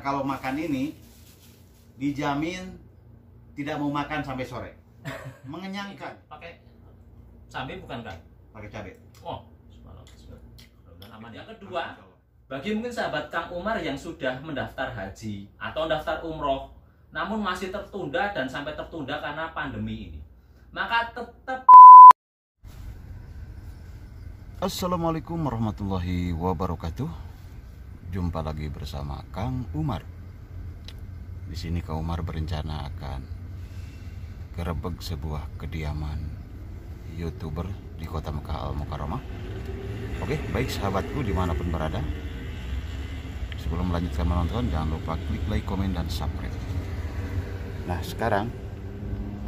kalau makan ini dijamin tidak mau makan sampai sore. Mengenyangkan. Pakai cabai bukan kan? Pakai cabai. Oh, aman. Yang kedua, bagi mungkin sahabat Kang Umar yang sudah mendaftar haji atau daftar umroh, namun masih tertunda dan sampai tertunda karena pandemi ini, maka tetap. Assalamualaikum warahmatullahi wabarakatuh. Jumpa lagi bersama Kang Umar. Di sini Kang Umar berencana akan gerebek sebuah kediaman YouTuber di Kota Mekah Al Mukarramah. Oke, baik sahabatku dimanapun berada. Sebelum melanjutkan menonton, jangan lupa klik like, komen, dan subscribe. Nah, sekarang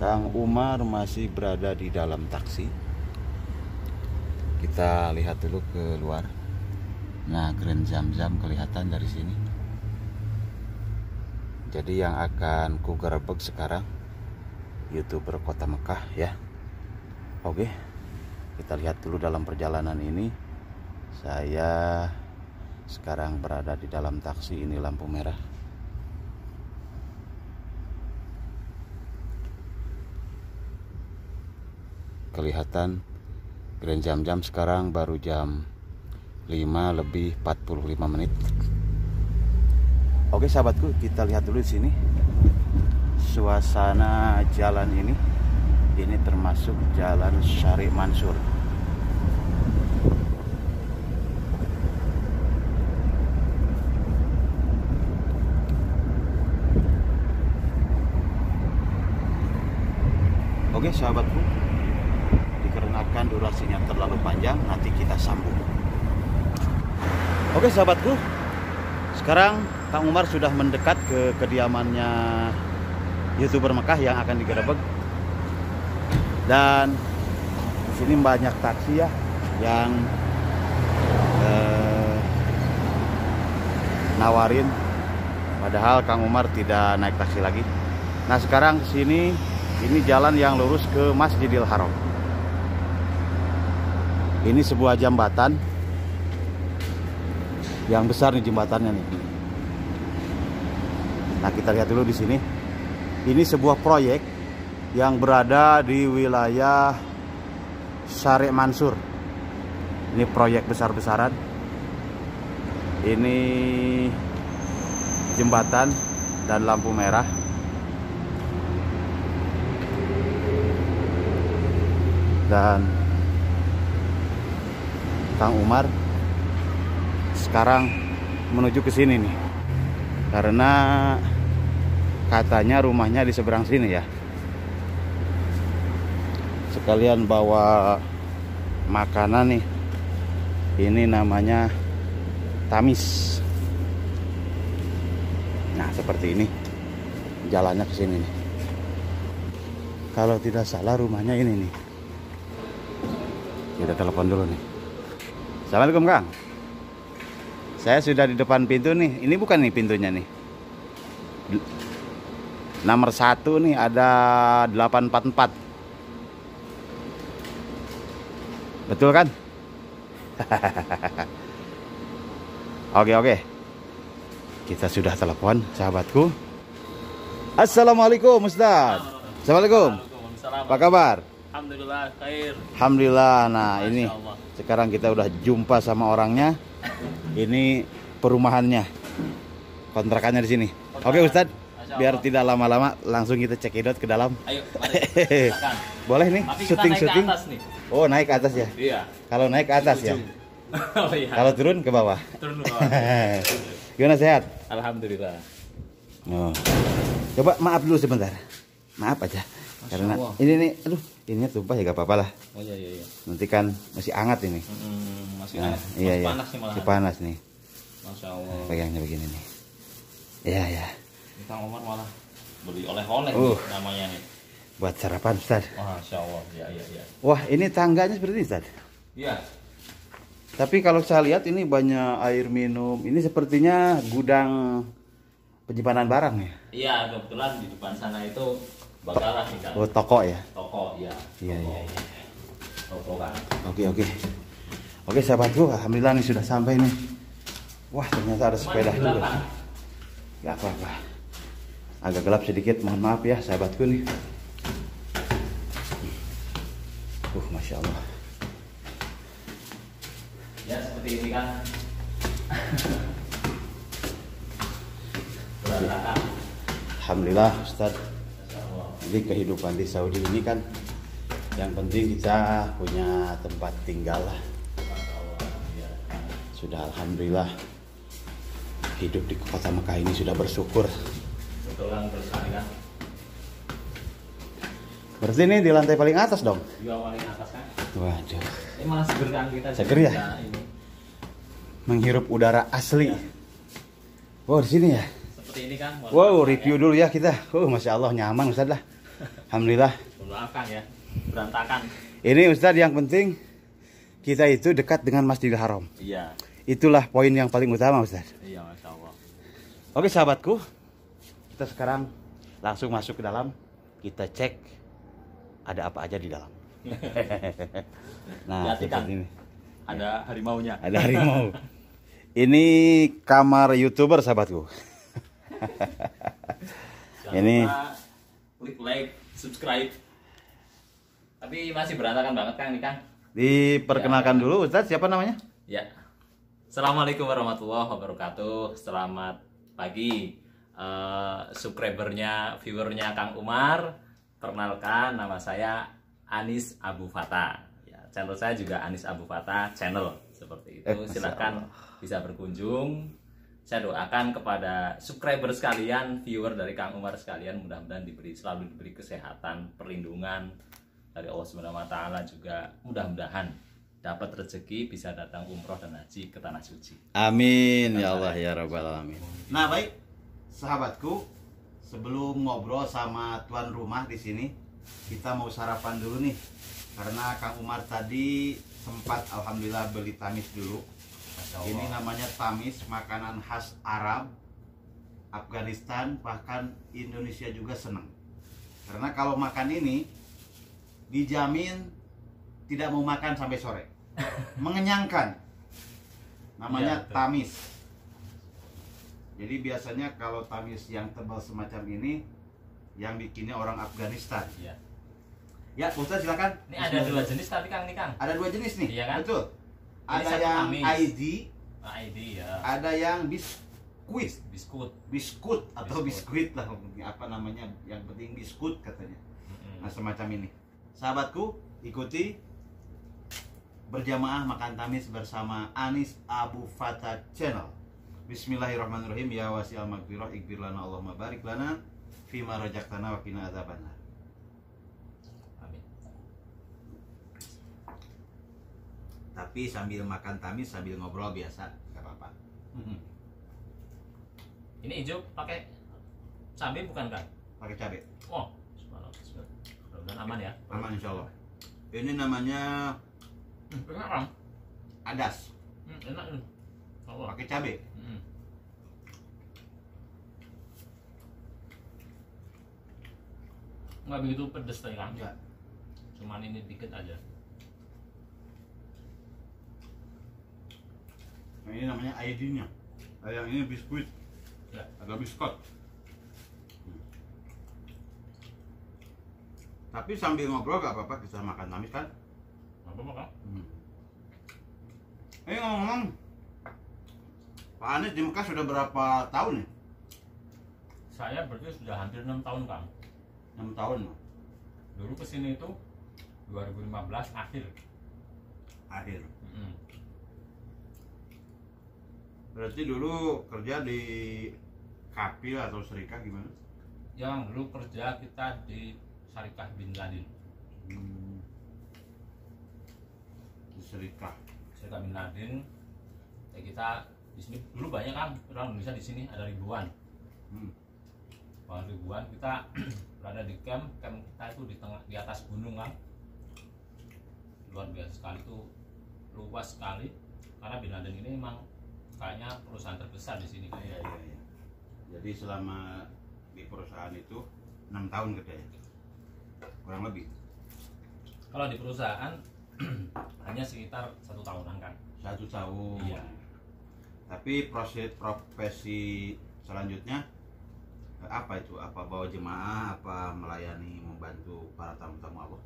Kang Umar masih berada di dalam taksi. Kita lihat dulu ke luar. Nah, Grand Zamzam kelihatan dari sini. Jadi yang akan ku gerebek sekarang YouTuber Kota Mekah ya. Oke, kita lihat dulu dalam perjalanan ini. Saya sekarang berada di dalam taksi, ini lampu merah. Kelihatan Grand Zamzam sekarang baru jam 5:45. Oke sahabatku, kita lihat dulu di sini suasana jalan ini. Ini termasuk Jalan Syarif Mansur. Oke sahabatku, dikarenakan durasinya terlalu panjang, nanti kita sambung. Oke sahabatku, sekarang Kang Umar sudah mendekat ke kediamannya YouTuber Mekah yang akan digerebek. Dan di sini banyak taksi ya yang nawarin, padahal Kang Umar tidak naik taksi lagi. Nah sekarang sini ini jalan yang lurus ke Masjidil Haram. Ini sebuah jembatan yang besar nih jembatannya nih. Nah kita lihat dulu di sini. Ini sebuah proyek yang berada di wilayah Syarif Mansur. Ini proyek besar-besaran. Ini jembatan dan lampu merah. Dan Kang Umar sekarang menuju ke sini nih, karena katanya rumahnya di seberang sini ya. Sekalian bawa makanan nih. Ini namanya tamis. Nah seperti ini jalannya ke sini nih. Kalau tidak salah rumahnya ini nih. Kita telepon dulu nih. Assalamualaikum Kang. Saya sudah di depan pintu nih. Ini bukan nih pintunya nih. Nomor 1 nih ada 844. Betul kan? Oke. Kita sudah telepon sahabatku. Assalamualaikum Ustaz. Assalamualaikum. Apa kabar? Alhamdulillah khair. Alhamdulillah. Nah ini sekarang kita udah jumpa sama orangnya. Ini perumahannya, kontrakannya di sini. Oke Ustaz, biar tidak lama-lama langsung kita cekidot ke dalam. Ayo, mari. Silakan. Boleh nih, syuting-syuting. Oh naik ke atas ya? Iya. Kalau naik ke atas ya? Oh, iya. Kalau turun ke bawah? Turun ke bawah. Gimana, sehat? Alhamdulillah. Oh. Coba maaf dulu sebentar. Maaf aja. Masya Karena Allah. ini nih, aduh, ininya tumpah ya gak apa-apa lah. Oh iya. Nanti kan masih hangat ini. Masih Nah, hangat. iya. Masih panas nih malah. Masih panas nih. Masya Allah. Pegangnya begini nih. Iya. Kang Umar malah beli oleh-oleh namanya nih. Buat sarapan Ustaz. Masya Allah. Iya. Wah ini tangganya seperti ini Ustaz. Iya. Tapi kalau saya lihat ini banyak air minum. Ini sepertinya gudang penyimpanan barang ya. Iya, kebetulan di depan sana itu bakaran nih kan. Oh toko ya. Toko, iya. Iya. Toko kan. Oke sahabatku, alhamdulillah nih sudah sampai nih. Wah ternyata ada sepeda juga. Gak apa-apa. Agak gelap sedikit, mohon maaf ya sahabatku nih. Masya Allah. Ya seperti ini kan. Berantakan. Alhamdulillah Ustadz. Jadi kehidupan di Saudi ini kan yang penting kita punya tempat tinggal lah. Sudah alhamdulillah hidup di kota Mekah ini sudah bersyukur. Betul kan, sekali kan. Berarti ini di lantai paling atas dong? Iya, paling atas kan. Waduh. Ini malah seger kan kita. Seger ya? Ini. Menghirup udara asli. Ya. Wow, di sini ya? Seperti ini kan. Wow, review dulu ya kita. Masya Allah nyaman Ustadz lah. Alhamdulillah. Maafkan ya, berantakan. Ini Ustadz yang penting kita itu dekat dengan Masjidil Haram. Iya. Itulah poin yang paling utama Ustadz. Iya, Masya Allah. Oke sahabatku, kita sekarang langsung masuk ke dalam. Kita cek ada apa aja di dalam. Nah, Lihat, seperti ini. Ada harimaunya. Ada harimau. Ini kamar YouTuber sahabatku. Jangan Ini lupa klik like, subscribe. Tapi masih berantakan banget kan ini kan. diperkenalkan Ya. dulu Ustadz, siapa namanya? Ya. Assalamualaikum warahmatullahi wabarakatuh. Selamat pagi subscribernya, viewernya Kang Umar. Perkenalkan, nama saya Anis Abu Fatah. Ya, channel saya juga Anis Abu Fatah channel seperti itu. Silahkan bisa berkunjung. Saya doakan kepada subscriber sekalian, viewer dari Kang Umar sekalian, mudah-mudahan selalu diberi kesehatan, perlindungan dari Allah Subhanahu wa taala, juga mudah-mudahan dapat rezeki bisa datang umroh dan haji ke tanah suci. Amin ya Allah ya Rabbal Alamin. Nah baik sahabatku, sebelum ngobrol sama tuan rumah di sini, kita mau sarapan dulu nih, karena Kang Umar tadi sempat alhamdulillah beli tamis dulu. Ini namanya tamis, makanan khas Arab, Afghanistan, bahkan Indonesia juga senang. Karena kalau makan ini dijamin tidak mau makan sampai sore. Mengenyangkan. Namanya Ya, tamis. Jadi biasanya kalau tamis yang tebal semacam ini yang bikinnya orang Afghanistan. Iya. Ya, Ustaz silakan. Ini ada dua jenis tapi Kang, ini Kang. Ada dua jenis nih. Iya kan? Betul. Ini Ada satu yang tamis. ID, ID ya. ada yang biskuit. Biskut. Atau biskuit lah, apa namanya, yang penting biskut katanya. Nah semacam ini. Sahabatku, ikuti berjamaah makan tamis bersama Anis Abu Fatah Channel. Bismillahirrahmanirrahim. Ya wasi'al maghfirah ighfir lana Allahumma barik lana fima razaqtana wa qina adzabannar. Amin. Tapi sambil makan tamis sambil ngobrol biasa, nggak apa-apa. Ini hijau pakai cabai bukan Kang? Pakai cabai. Oh, subhanallah. Mudah-mudahan aman ya. Aman insya Allah. Ini namanya Enak Kang. adas. Enak ini. Allah. Pakai cabai. Nggak begitu pedes tadi Kang. Enggak. Cuman ini dikit aja. Nah, ini namanya ID-nya. Yang ini biskuit. Ya. Agak biskot. Tapi sambil ngobrol gak apa-apa, kita makan tamis kan? Apa Kang? Ngomong-ngomong, Pak Anis di Mekah sudah berapa tahun nih? Saya berarti sudah hampir 6 tahun Kang. 6 tahun. Dulu kesini itu 2015 akhir. Akhir. Berarti dulu kerja di Kapil atau Serikah gimana? Yang dulu kerja kita di Syarikah Bin Laden. Di Serikah. Syarikah Bin Laden. Ya kita di sini dulu banyak Kang, orang Indonesia di sini ada ribuan. Ribuan. Kita berada di camp kita itu di atas gunung Kang. Luar biasa sekali, itu luas sekali. Karena Bin Laden ini memang kayaknya perusahaan terbesar di sini. Iya. Jadi selama di perusahaan itu 6 tahun kerja ya? Kurang lebih. Kalau di perusahaan hanya sekitar 1 tahunan Kang. 1 tahun. Iya. Tapi profesi selanjutnya apa itu? Apa bawa jemaah, apa melayani, membantu para tamu-tamu apa?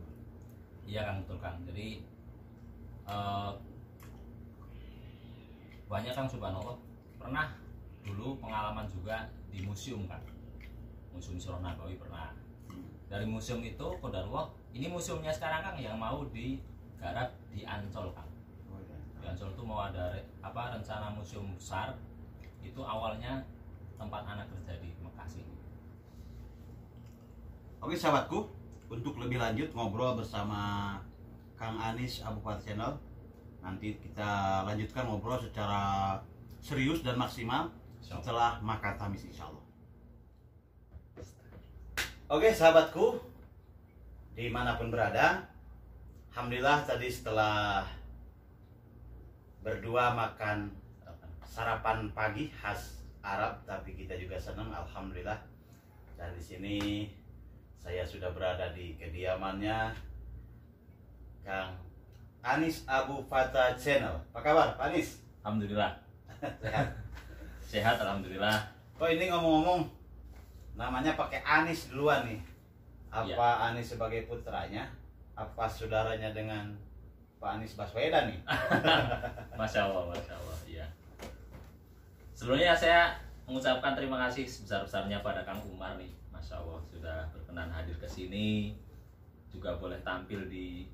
Iya Kang, betul Kang. Jadi banyak Kang, subhanallah. Pernah dulu pengalaman juga di museum kan, Museum Suro Nabawi pernah. Dari museum itu qadarullah, ini museumnya sekarang Kang yang mau digarap di Ancol Kang. Di Ancol itu mau ada rencana museum besar. Itu awalnya tempat anak kerja di Mekah sini. Oke sahabatku, untuk lebih lanjut ngobrol bersama Kang Anis Abu Fatah Channel, nanti kita lanjutkan ngobrol secara serius dan maksimal setelah makan tamis insya Allah. Oke sahabatku, dimanapun berada, alhamdulillah tadi setelah berdua makan sarapan pagi khas Arab, tapi kita juga senang alhamdulillah. Dan di sini saya sudah berada di kediamannya Kang Anis Abu Fatah Channel. Apa kabar Pak Anis? Alhamdulillah. Sehat. Sehat alhamdulillah. Oh ini ngomong-ngomong, namanya pakai Anis duluan nih. Apa Anis sebagai putranya? Apa saudaranya dengan Pak Anies Baswedan nih? Masya Allah, iya. Sebelumnya saya mengucapkan terima kasih sebesar-besarnya pada Kang Umar nih. Masya Allah sudah berkenan hadir ke sini, juga boleh tampil di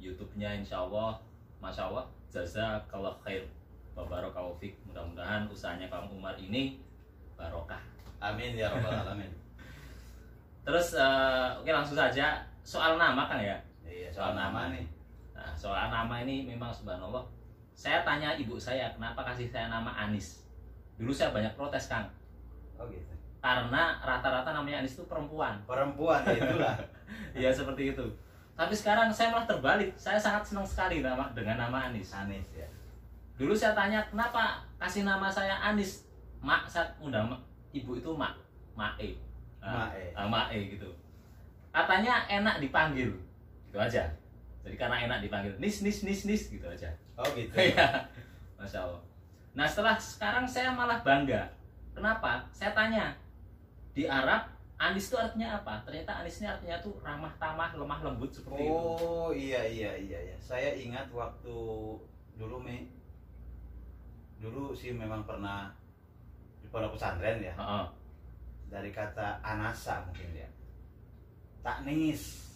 YouTube-nya insya Allah. Masya Allah, jazakallah khair wa barakallahu fik. Mudah-mudahan usahanya Kang Umar ini barokah. Amin ya rabbal alamin. Terus oke langsung saja soal nama Kang ya. Iya, soal nama nih. Nah, soal nama ini memang subhanallah. Saya tanya ibu saya kenapa kasih saya nama Anis. Dulu saya banyak protes Kang. Oh gitu. Karena rata-rata namanya Anis itu perempuan. Perempuan ya itulah. Iya seperti itu. Tapi sekarang saya malah terbalik. Saya sangat senang sekali dengan nama Anis. Anis ya. Dulu saya tanya kenapa kasih nama saya Anis. Mak, saya undang ibu itu Mak, Mae. Mae gitu. Katanya enak dipanggil. Gitu aja. Jadi karena enak dipanggil Nis gitu aja. Oh gitu. Iya. Masya Allah. Nah setelah sekarang saya malah bangga. Kenapa? Saya tanya di Arab Anis itu artinya apa? Ternyata Anis ini artinya tuh ramah tamah, lemah lembut seperti itu. Oh iya. Saya ingat waktu dulu sih memang pernah di pondok pesantren ya. Dari kata anasa mungkin ya. Taknis.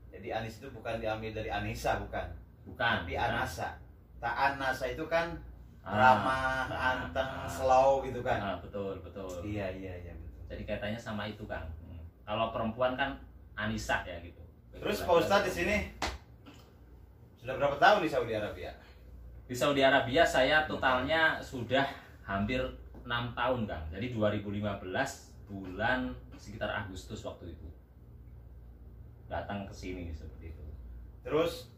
Jadi Anis itu bukan diambil dari Anissa, bukan. Tapi Anasa. Anasa itu kan ramah, anteng, slow gitu kan. Betul. Iya betul. Jadi kaitannya sama itu Kang. Kalau perempuan kan Anissa ya gitu. Terus Pak Ustadz di sini sudah berapa tahun di Saudi Arabia? Di Saudi Arabia saya totalnya sudah hampir 6 tahun Kang. Jadi 2015 bulan sekitar Agustus waktu itu datang ke sini seperti itu. Terus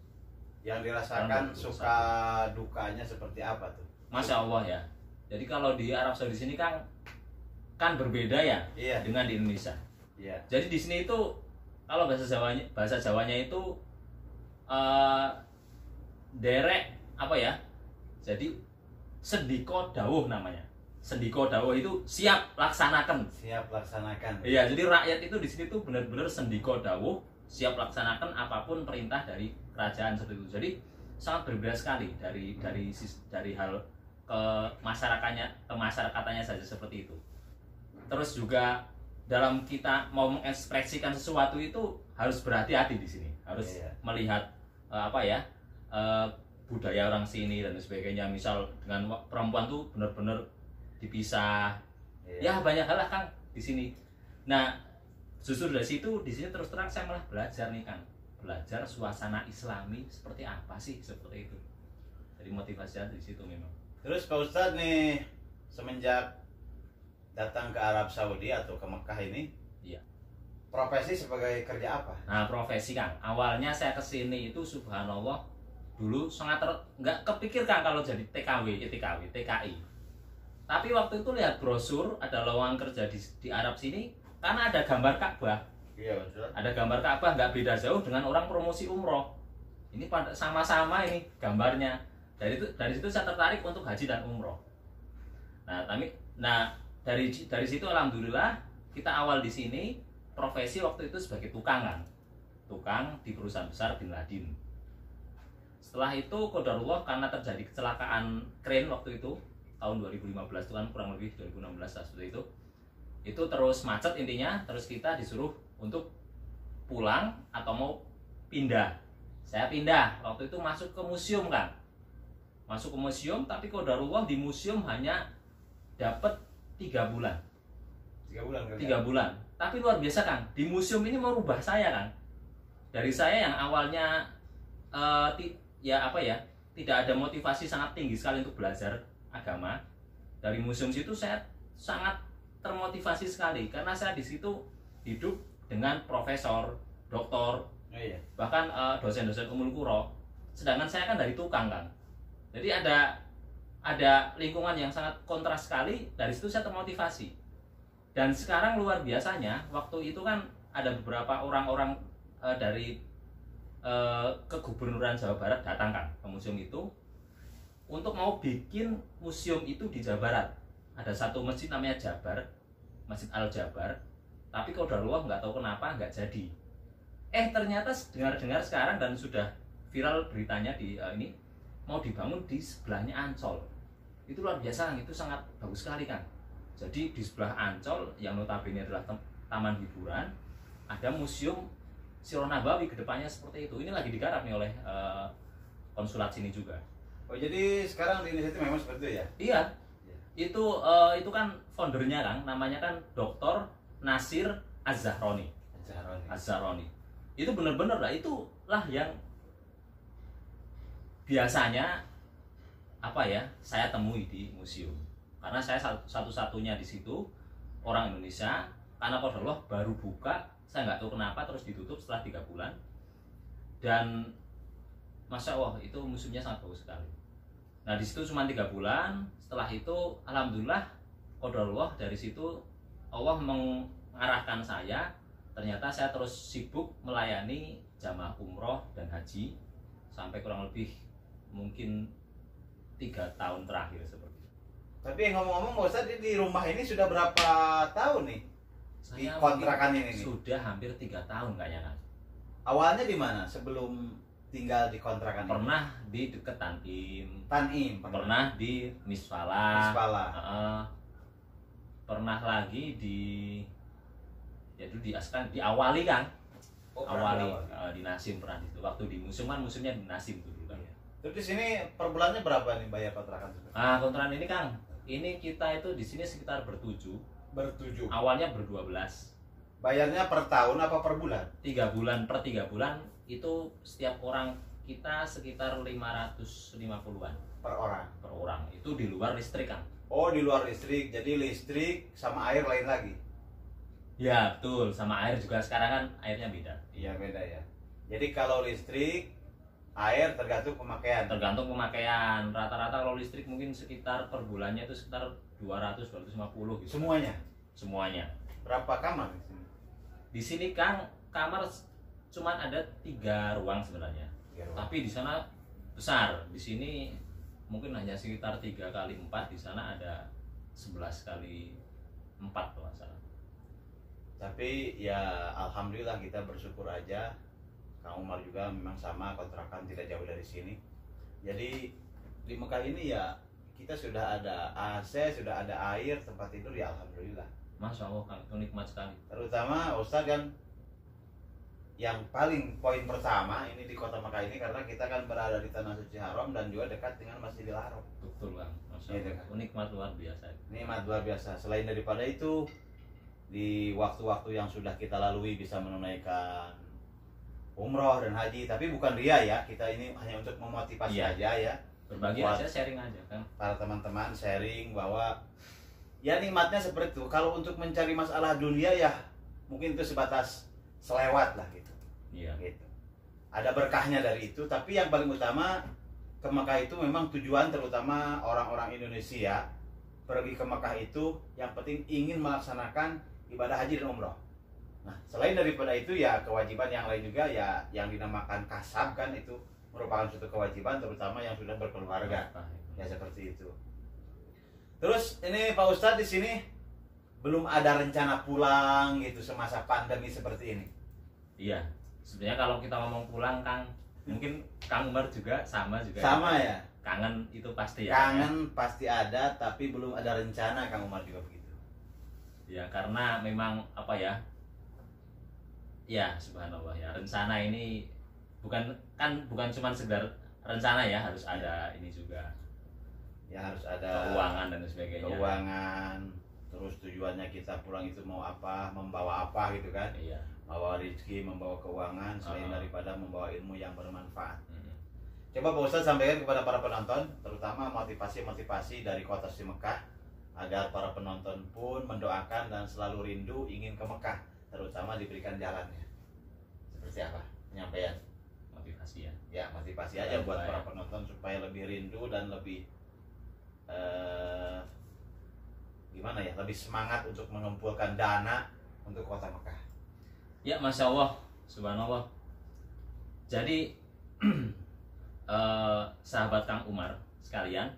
yang dirasakan suka dukanya seperti apa tuh? Masya Allah ya. Jadi kalau di Arab Saudi sini kan berbeda ya dengan di Indonesia. Iya. Jadi di sini itu kalau bahasa Jawanya itu derek apa ya? Jadi sendiko dawuh namanya. Sendiko dawuh itu siap laksanakan. Iya, jadi rakyat itu di sini tuh benar-benar sendiko dawuh, siap laksanakan apapun perintah dari kerajaan seperti itu. Jadi sangat berbeda sekali dari hal ke masyarakatnya saja seperti itu. Terus juga dalam kita mau mengekspresikan sesuatu itu harus berhati-hati di sini, harus melihat budaya orang sini dan sebagainya. Misal dengan perempuan tuh benar-benar dipisah. Ya banyak hal lah Kang di sini. Nah, justru dari situ di sini terus terang saya malah belajar nih Kang. Belajar suasana Islami seperti apa sih seperti itu. Jadi motivasinya di situ memang. Terus Pak Ustadz nih semenjak datang ke Arab Saudi atau ke Mekah ini, profesi sebagai kerja apa? Nah, profesi Kang. Awalnya saya kesini itu subhanallah dulu sangat nggak kepikir Kang kalau jadi TKI. Tapi waktu itu lihat brosur ada lowongan kerja di Arab sini karena ada gambar Ka'bah. Iya betul. Ada gambar Ka'bah nggak beda jauh dengan orang promosi umroh. Ini sama-sama ini gambarnya. Dari situ saya tertarik untuk haji dan umroh. Nah, dari situ alhamdulillah kita awal di sini profesi waktu itu sebagai tukang kan, tukang di perusahaan besar Bin Ladin. Setelah itu qadarullah karena terjadi kecelakaan kren waktu itu tahun 2015 itu kan kurang lebih 2016 lah seperti itu terus macet intinya, terus kita disuruh untuk pulang atau mau pindah. Saya pindah waktu itu masuk ke museum kan, masuk ke museum, tapi qadarullah di museum hanya dapat 3 bulan. 3 bulan. Tapi luar biasa Kang, di museum ini merubah saya kan. Dari saya yang awalnya tidak ada motivasi sangat tinggi sekali untuk belajar agama, dari museum situ saya sangat termotivasi sekali karena saya di situ hidup dengan profesor, doktor, bahkan dosen-dosen umul qura. Sedangkan saya kan dari tukang kan. Jadi ada lingkungan yang sangat kontras sekali. Dari situ saya termotivasi. Dan sekarang luar biasanya, waktu itu kan ada beberapa orang-orang dari kegubernuran Jawa Barat datang kan ke museum itu untuk mau bikin museum itu di Jawa Barat. Ada satu masjid namanya Jabar, Masjid Al Jabar, tapi qadarullah nggak tahu kenapa nggak jadi. Ternyata dengar-dengar sekarang dan sudah viral beritanya di ini mau dibangun di sebelahnya Ancol. Itu luar biasa, itu sangat bagus sekali kan. Jadi di sebelah Ancol yang notabene adalah taman hiburan, ada museum Sirah Nabawi kedepannya seperti itu. Ini lagi digarap nih oleh konsulat sini juga. Oh jadi sekarang di Indonesia itu memang seperti itu ya? Iya. Itu kan foundernya kan, namanya kan Dr. Nasir Az-Zahroni. Itu benar-benar lah, itulah yang biasanya saya temui di museum. Karena saya satu-satunya di situ orang Indonesia, karena qadarullah baru buka, saya nggak tahu kenapa terus ditutup setelah 3 bulan. Dan Masya Allah itu museumnya sangat bagus sekali. Nah di situ cuma 3 bulan. Setelah itu alhamdulillah qadarullah dari situ Allah mengarahkan saya. Ternyata saya terus sibuk melayani jamaah umroh dan haji sampai kurang lebih mungkin 3 tahun terakhir seperti itu. Tapi ngomong-ngomong Pak Ustadz, di rumah ini sudah berapa tahun nih? Saya di kontrakan ini nih? Sudah hampir 3 tahun kayaknya kan. Awalnya di mana sebelum tinggal di kontrakan Pernah di deket Tanim. Pernah di Misfala. Pernah lagi di di Askan, di Awali kan. Awali di Nasim pernah di situ. Waktu di museum kan museumnya di Nasim dulu kan. Terus di sini per bulannya berapa nih bayar kontrakan? Kontrakan ini Kang, ini kita itu di sini sekitar bertujuh. Awalnya ber-12. Bayarnya per tahun apa per bulan? 3 bulan, per 3 bulan itu setiap orang kita sekitar 550-an per orang. Itu di luar listrik kan. Oh, di luar listrik. Jadi listrik sama air lain lagi. Ya, betul. Sama air juga sekarang kan airnya beda. Iya, beda ya. Jadi kalau listrik, air tergantung pemakaian. Rata-rata kalau listrik mungkin sekitar per bulannya itu sekitar 200-250 gitu. Semuanya. Berapa kamar di sini? Di sini Kang, kamar cuman ada 3 ruang sebenarnya. Tapi di sana besar. Di sini mungkin hanya sekitar 3 kali 4, di sana ada 11 kali 4 kalau nggak salah. Tapi ya alhamdulillah kita bersyukur aja. Kang Umar juga memang sama, kontrakan tidak jauh dari sini. Jadi di Mekah ini ya kita sudah ada AC, sudah ada air, tempat tidur ya alhamdulillah. Masya Allah Kang, itu nikmat sekali. Terutama Ustadz kan yang paling poin pertama ini di kota Mekah ini karena kita kan berada di Tanah Suci Haram dan juga dekat dengan Masjidil Haram. Betul Kang, Masya Allah. Itu nikmat luar biasa. Nikmat luar biasa. Selain daripada itu, di waktu-waktu yang sudah kita lalui bisa menunaikan umroh dan haji, tapi bukan ria ya, kita ini hanya untuk memotivasi aja ya, berbagi aja, sharing aja kan. Para teman-teman sharing bahwa ya nikmatnya seperti itu. Kalau untuk mencari masalah dunia ya mungkin itu sebatas selewat lah gitu. Iya. Gitu. Ada berkahnya dari itu, tapi yang paling utama ke Mekah itu memang tujuan terutama orang-orang Indonesia pergi ke Mekah itu yang penting ingin melaksanakan ibadah haji dan umroh. Nah, selain daripada itu ya kewajiban yang lain juga ya yang dinamakan kasab kan, itu merupakan suatu kewajiban terutama yang sudah berkeluarga. Ya seperti itu. Terus ini Pak Ustadz di sini belum ada rencana pulang gitu semasa pandemi seperti ini? Iya, sebenarnya kalau kita ngomong pulang, Kang, mungkin Kang Umar juga sama Sama ya. Kangen itu pasti ya. Kangen pasti ada, tapi belum ada rencana. Kang Umar juga begitu. Ya karena memang apa ya? Ya subhanallah ya, rencana ini bukan cuma sekedar rencana ya, harus ada ini juga. Ya harus ada keuangan dan sebagainya. Keuangan, terus tujuannya kita pulang itu mau apa, membawa apa gitu kan? Iya. Membawa rezeki, membawa keuangan, selain daripada membawa ilmu yang bermanfaat. Hmm. Coba Pak Ustadz sampaikan kepada para penonton, terutama motivasi-motivasi dari kota si Mekah, agar para penonton pun mendoakan dan selalu rindu ingin ke Mekah, terutama diberikan jalannya. Seperti apa penyampaian? Motivasi ya. Ya motivasi aja buat para penonton supaya lebih rindu dan lebih gimana ya, lebih semangat untuk mengumpulkan dana untuk kota Mekah. Ya Masya Allah, subhanallah. Jadi sahabat Kang Umar sekalian,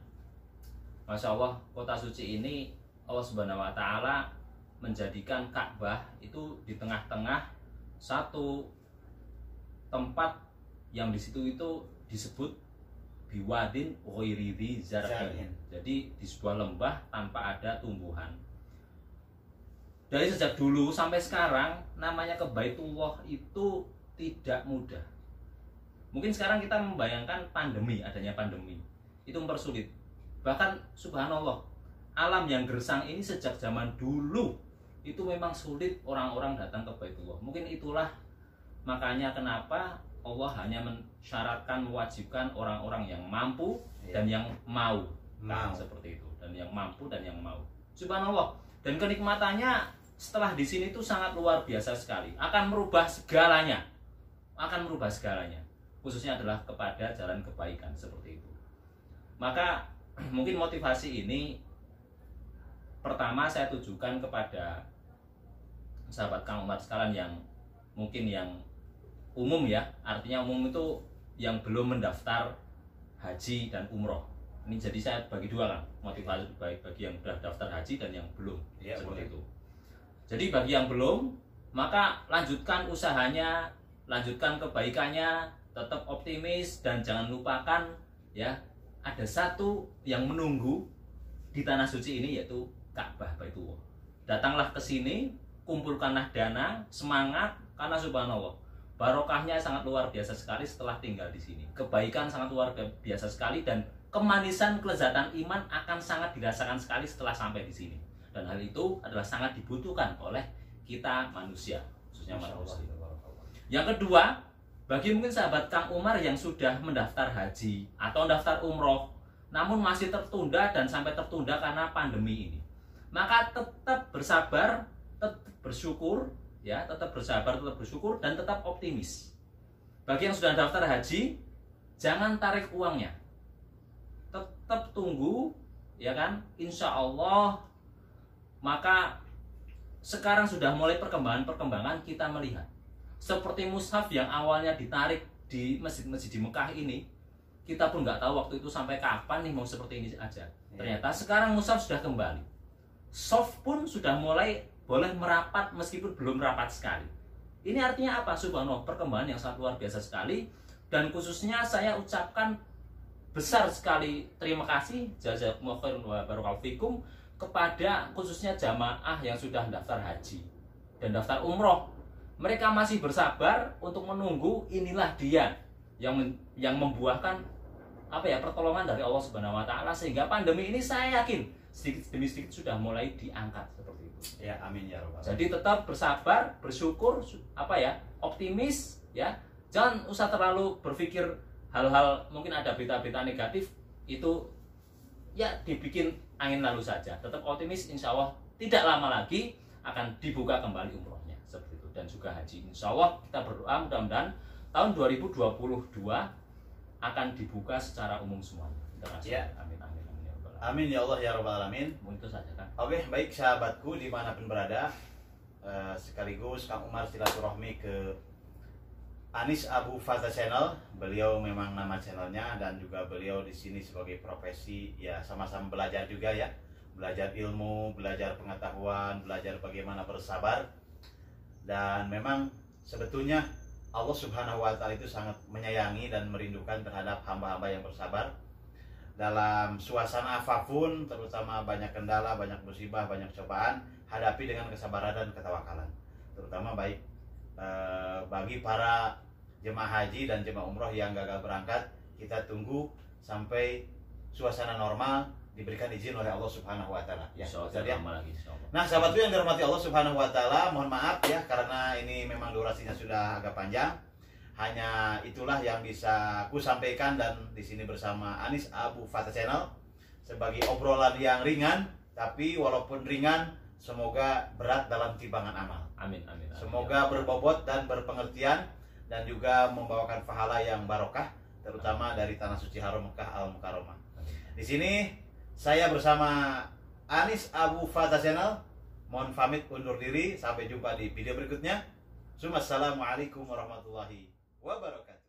Masya Allah, kota suci ini Allah Subhanahu wa Ta'ala menjadikan Ka'bah itu di tengah-tengah satu tempat yang di situ itu disebut biwadin ghairi dzi zar'in. Jadi di sebuah lembah tanpa ada tumbuhan. Dari sejak dulu sampai sekarang namanya ke Baitullah itu tidak mudah. Mungkin sekarang kita membayangkan adanya pandemi itu mempersulit. Bahkan subhanallah, alam yang gersang ini sejak zaman dulu itu memang sulit orang-orang datang ke Baitullah. Mungkin itulah makanya kenapa Allah hanya mensyaratkan, mewajibkan orang-orang yang mampu dan yang mau. Nah, seperti itu. Dan yang mampu dan yang mau. Subhanallah. Dan kenikmatannya setelah di sini itu sangat luar biasa sekali. Akan merubah segalanya. Khususnya adalah kepada jalan kebaikan seperti itu. Maka mungkin motivasi ini pertama saya tujukan kepada sahabat Kang Umar sekalian yang mungkin yang umum ya, artinya umum itu yang belum mendaftar haji dan umroh. Ini jadi saya bagi dua kan, motivasi baik bagi yang sudah daftar haji dan yang belum ya, seperti itu. Jadi bagi yang belum, maka lanjutkan usahanya, lanjutkan kebaikannya, tetap optimis dan jangan lupakan ya, ada satu yang menunggu di tanah suci ini yaitu Ka'bah Baitullah. Datanglah ke sini, kumpulkanlah dana, semangat karena subhanallah barokahnya sangat luar biasa sekali setelah tinggal di sini. Kebaikan sangat luar biasa sekali dan kemanisan kelezatan iman akan sangat dirasakan sekali setelah sampai di sini. Dan hal itu adalah sangat dibutuhkan oleh kita manusia, khususnya manusia. Yang kedua, bagi mungkin sahabat Kang Umar yang sudah mendaftar haji atau mendaftar umroh, namun masih tertunda dan sampai tertunda karena pandemi ini, maka tetap bersabar, tetap bersyukur. Ya, tetap bersabar, tetap bersyukur, dan tetap optimis. Bagi yang sudah daftar haji, jangan tarik uangnya. Tetap tunggu, ya kan? Insya Allah, maka sekarang sudah mulai perkembangan kita melihat. Seperti mushaf yang awalnya ditarik di masjid-masjid di Mekah ini, kita pun nggak tahu waktu itu sampai kapan nih mau seperti ini aja. Ternyata sekarang mushaf sudah kembali. Soft pun sudah mulai boleh merapat meskipun belum rapat sekali. Ini artinya apa? Subhanallah, perkembangan yang sangat luar biasa sekali. Dan khususnya saya ucapkan besar sekali terima kasih jazakumullah khairan wa barakallahu fikum kepada khususnya jamaah yang sudah daftar haji dan daftar umroh. Mereka masih bersabar untuk menunggu, inilah dia yang membuahkan apa ya, pertolongan dari Allah Subhanahu wa Ta'ala, sehingga pandemi ini saya yakin sedikit demi sedikit sudah mulai diangkat seperti itu. Ya, amin ya rabbal alamin. Jadi tetap bersabar, bersyukur, apa ya, optimis ya. Jangan usah terlalu berpikir hal-hal mungkin ada berita-berita negatif itu ya dibikin angin lalu saja. Tetap optimis, insya Allah tidak lama lagi akan dibuka kembali umrohnya seperti itu, dan juga haji. Insya Allah kita berdoa mudah-mudahan tahun 2022 akan dibuka secara umum semuanya. Ya. Amin amin amin ya rabbal alamin. Amin ya Allah ya rabbal alamin. Itu saja kan. Oke, baik sahabatku dimanapun berada, sekaligus Kang Umar silaturahmi ke Anis Abu Faza Channel. Beliau memang nama channelnya, dan juga beliau di sini sebagai profesi ya sama-sama belajar juga ya, belajar ilmu, belajar pengetahuan, belajar bagaimana bersabar. Dan memang sebetulnya Allah Subhanahu wa Ta'ala itu sangat menyayangi dan merindukan terhadap hamba-hamba yang bersabar dalam suasana apapun, terutama banyak kendala, banyak musibah, banyak cobaan, hadapi dengan kesabaran dan ketawakalan. Terutama baik bagi para jemaah haji dan jemaah umroh yang gagal berangkat, kita tunggu sampai suasana normal, diberikan izin oleh Allah Subhanahu wa Ta'ala. Ya, nah, sahabatku yang dirahmati Allah Subhanahu wa Ta'ala, mohon maaf ya karena ini memang durasinya sudah agak panjang. Hanya itulah yang bisa aku sampaikan, dan di sini bersama Anis Abu Fatah Channel sebagai obrolan yang ringan, tapi walaupun ringan, semoga berat dalam timbangan amal. Amin, amin, amin. Semoga berbobot dan berpengertian, dan juga membawakan pahala yang barokah, terutama dari tanah suci haram Mekah Al-Mukarramah. Di sini saya bersama Anis Abu Fatah Channel mohon pamit undur diri, sampai jumpa di video berikutnya. Assalamualaikum warahmatullahi wabarakatuh.